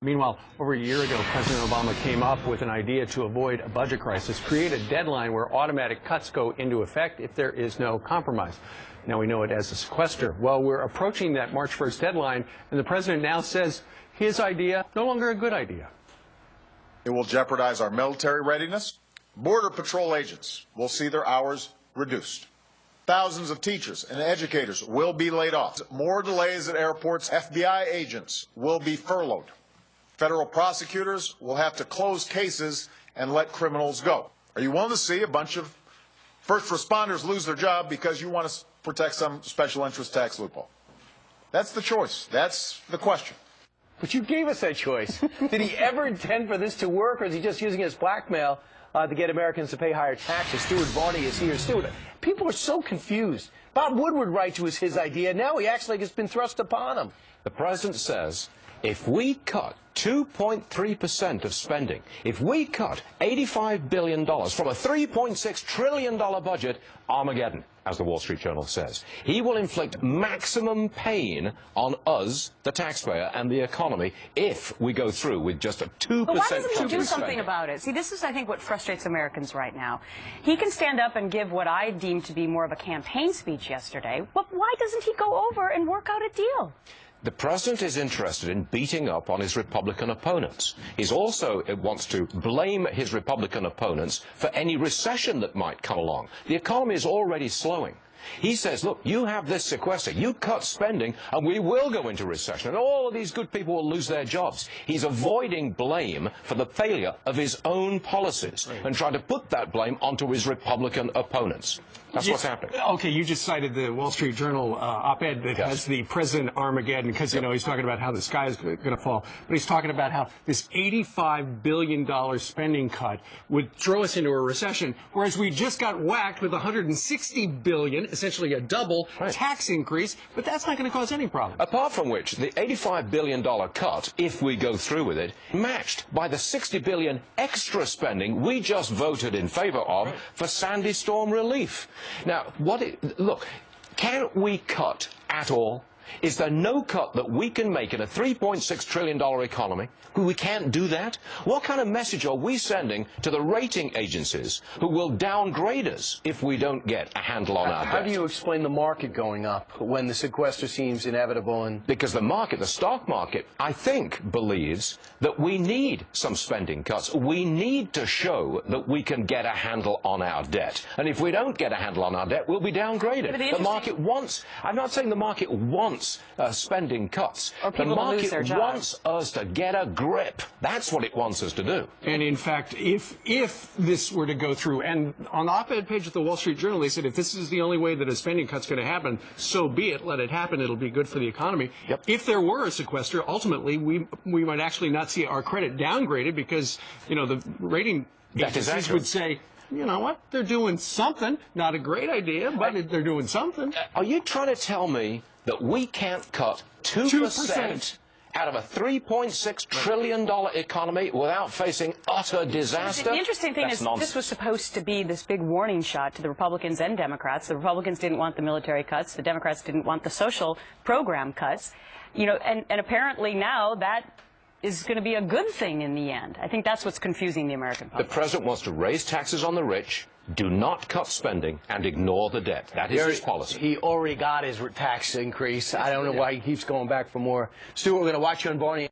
Meanwhile, over a year ago, President Obama came up with an idea to avoid a budget crisis, create a deadline where automatic cuts go into effect if there is no compromise. Now we know it as a sequester. Well, we're approaching that March 1st deadline, and the president now says his idea, no longer a good idea. It will jeopardize our military readiness. Border Patrol agents will see their hours reduced. Thousands of teachers and educators will be laid off. More delays at airports. FBI agents will be furloughed. Federal prosecutors will have to close cases and let criminals go. Are you willing to see a bunch of first responders lose their job because you want to protect some special interest tax loophole? That's the choice. That's the question. But you gave us that choice. Did he ever intend for this to work, or is he just using it as blackmail to get Americans to pay higher taxes? Stuart Varney is here. Stuart, people are so confused. Bob Woodward writes it was his idea. Now he acts like it's been thrust upon him. The president says if we cut 2.3% of spending, if we cut $85 billion from a $3.6 trillion budget, Armageddon, as the Wall Street Journal says. He will inflict maximum pain on us, the taxpayer, and the economy if we go through with just a 2% But why doesn't he do something spending about it? See, this is, I think, what frustrates Americans right now. He can stand up and give what I deem to be more of a campaign speech yesterday, but why doesn't he go over and work out a deal? The president is interested in beating up on his Republican opponents. He also wants to blame his Republican opponents for any recession that might come along. The economy is already slowing. He says, look, you have this sequester, you cut spending, and we will go into recession, and all of these good people will lose their jobs. He's avoiding blame for the failure of his own policies and trying to put that blame onto his Republican opponents. That's what's happening. Okay, you just cited the Wall Street Journal op-ed that has the President Armageddon, because, you know, he's talking about how the sky is going to fall. But he's talking about how this $85 billion spending cut would throw us into a recession, whereas we just got whacked with $160 billion, essentially a double tax increase, but that's not going to cause any problem. Apart from which, the $85 billion cut, if we go through with it, matched by the $60 billion extra spending we just voted in favor of for Sandy Storm relief. Now, look, can we cut at all? Is there no cut that we can make in a $3.6 trillion economy? We can't do that? What kind of message are we sending to the rating agencies who will downgrade us if we don't get a handle on our debt? How do you explain the market going up when the sequester seems inevitable? And because the market, the stock market, I think, believes that we need some spending cuts. We need to show that we can get a handle on our debt. And if we don't get a handle on our debt, we'll be downgraded. The market wants, I'm not saying the market wants spending cuts. The market wants us to get a grip. That's what it wants us to do. And in fact, if this were to go through, and on the op-ed page of the Wall Street Journal, they said if this is the only way that a spending cut's going to happen, so be it. Let it happen. It'll be good for the economy. Yep. If there were a sequester, ultimately, we might actually not see our credit downgraded because, you know, the rating agencies would say, you know what, they're doing something. Not a great idea, but they're doing something. Are you trying to tell me that we can't cut 2% out of a $3.6 trillion economy without facing utter disaster? The interesting thing is this was supposed to be this big warning shot to the Republicans and Democrats. The Republicans didn't want the military cuts. The Democrats didn't want the social program cuts. You know, and apparently now that is going to be a good thing in the end. I think that's what's confusing the American public. The president wants to raise taxes on the rich, do not cut spending, and ignore the debt. That is his policy. He already got his tax increase. I don't know why he keeps going back for more. Stuart, we're going to watch you on Barney.